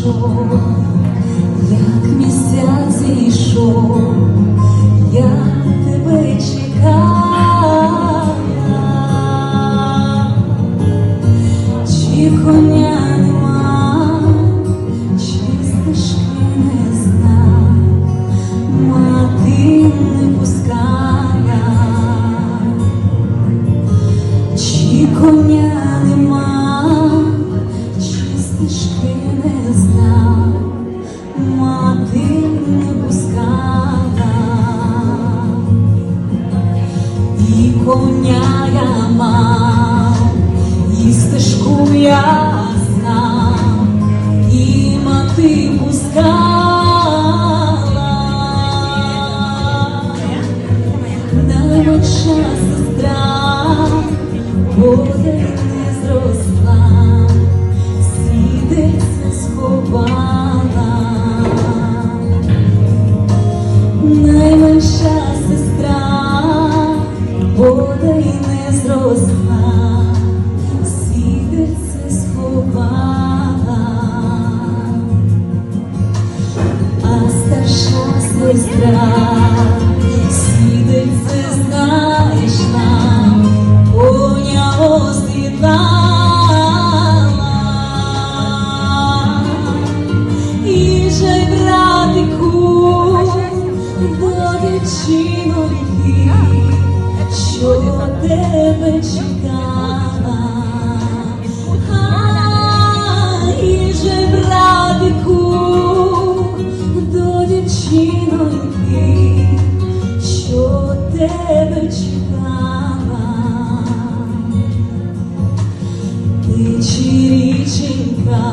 зійшов, як місяць зійшов, я тебе чекала, чи коня нема, чи стежки не знав, мати не пускала, чи коня нема, чи стежки не знав, мати не пускала, і коня я мав, і стежку я знав, і мати пускала, наймолодша сестра, буде не зросла, сідеться сховала, найменша сестра, буде не зросла, сідеться сховала, а старша сестра сідеться знайшла, коня освітлала, і же й братику до дівчиноньки, що тебе чекала, і же й братику до дівчиноньки, що тебе чекала, ти чи річенька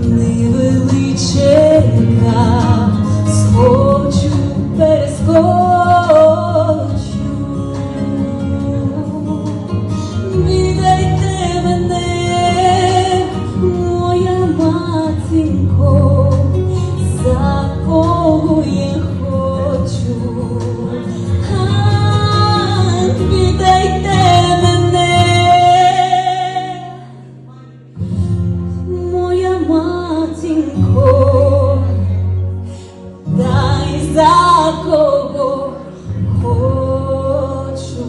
невеличенька, схочу, перескочу, віддайте мене, моя матінко, за кого я хочу, віддайте мене, моя матінко, дай за кого хочу.